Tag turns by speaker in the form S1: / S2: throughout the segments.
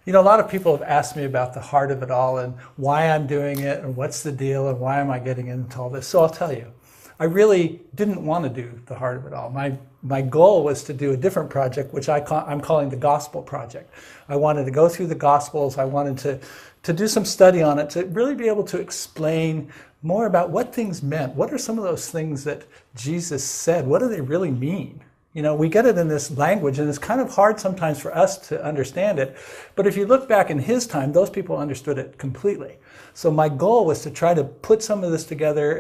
S1: You know, a lot of people have asked me about the heart of it all and why I'm doing it and what's the deal and why am I getting into all this. So I'll tell you, I really didn't want to do the heart of it all. My goal was to do a different project, which I'm calling the Gospel Project. I wanted to go through the Gospels. I wanted to do some study on it, to really be able to explain more about what things meant. What are some of those things that Jesus said? What do they really mean? You know, we get it in this language, and it's kind of hard sometimes for us to understand it. But if you look back in his time, those people understood it completely. So my goal was to try to put some of this together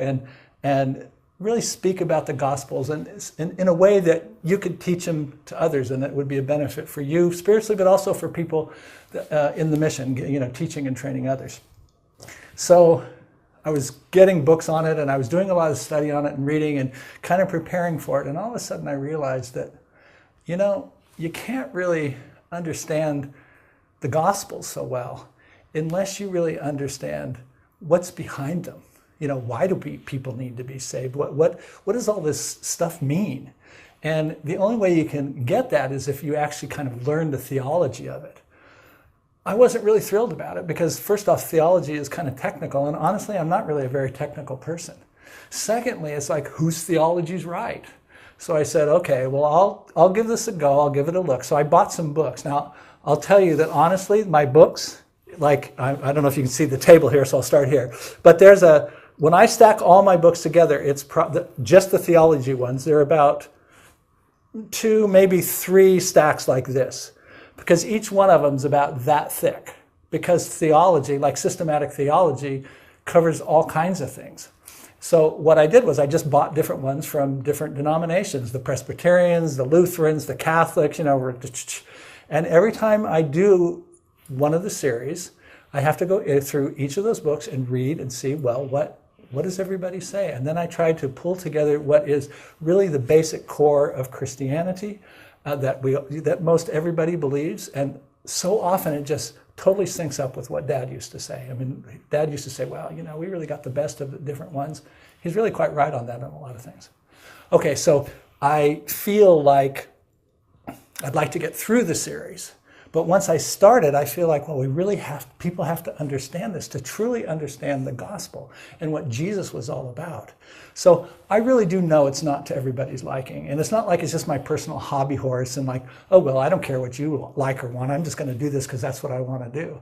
S1: and really speak about the Gospels and in a way that you could teach them to others, and that would be a benefit for you spiritually, but also for people in the mission, you know, teaching and training others. So I was getting books on it, and I was doing a lot of study on it and reading and kind of preparing for it. And all of a sudden I realized that, you know, you can't really understand the Gospels so well unless you really understand what's behind them. You know, why do people need to be saved? What does all this stuff mean? And the only way you can get that is if you actually kind of learn the theology of it. I wasn't really thrilled about it because, first off, theology is kind of technical, and honestly, I'm not really a very technical person. Secondly, it's like, whose theology's right? So I said, okay, well, I'll give this a go. I'll give it a look. So I bought some books. Now, I'll tell you that honestly, my books, like, I don't know if you can see the table here, so I'll start here. But when I stack all my books together, it's just the theology ones. They're about 2, maybe 3 stacks like this, because each one of them is about that thick. Because theology, like systematic theology, covers all kinds of things. So what I did was I just bought different ones from different denominations, the Presbyterians, the Lutherans, the Catholics, you know, and every time I do one of the series, I have to go through each of those books and read and see, well, what does everybody say? And then I try to pull together what is really the basic core of Christianity that most everybody believes. And so often it just totally syncs up with what Dad used to say. I mean, Dad used to say, well, you know, we really got the best of the different ones. He's really quite right on that on a lot of things. Okay, so I feel like I'd like to get through the series. But once I started, I feel like, well, people have to understand this to truly understand the gospel and what Jesus was all about. So I really do know it's not to everybody's liking. And it's not like it's just my personal hobby horse and like, oh, well, I don't care what you like or want. I'm just going to do this because that's what I want to do.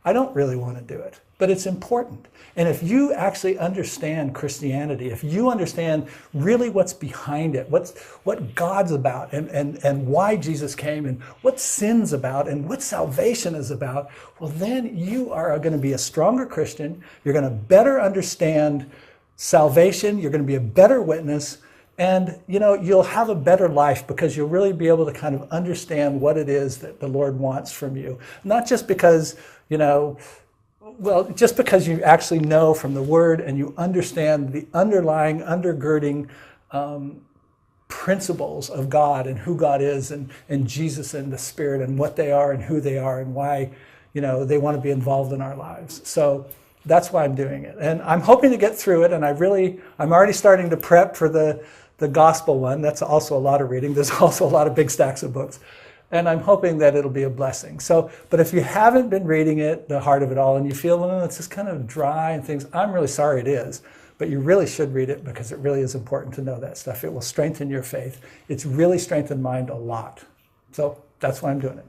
S1: I don't really want to do it, but it's important. And if you actually understand Christianity, if you understand really what's behind it, what God's about and why Jesus came and what sin's about and what salvation is about, well, then you are going to be a stronger Christian. You're going to better understand salvation. You're going to be a better witness. And, you know, you'll have a better life because you'll really be able to kind of understand what it is that the Lord wants from you. Not just because, you know, well, just because you actually know from the Word and you understand the underlying, undergirding principles of God and who God is and Jesus and the Spirit and what they are and who they are and why, you know, they want to be involved in our lives. So that's why I'm doing it. And I'm hoping to get through it. And I'm already starting to prep for the gospel one. That's also a lot of reading. There's also a lot of big stacks of books. And I'm hoping that it'll be a blessing. So, but if you haven't been reading it, the heart of it all, and you feel, well, it's just kind of dry and things, I'm really sorry it is. But you really should read it because it really is important to know that stuff. It will strengthen your faith. It's really strengthened mine a lot. So that's why I'm doing it.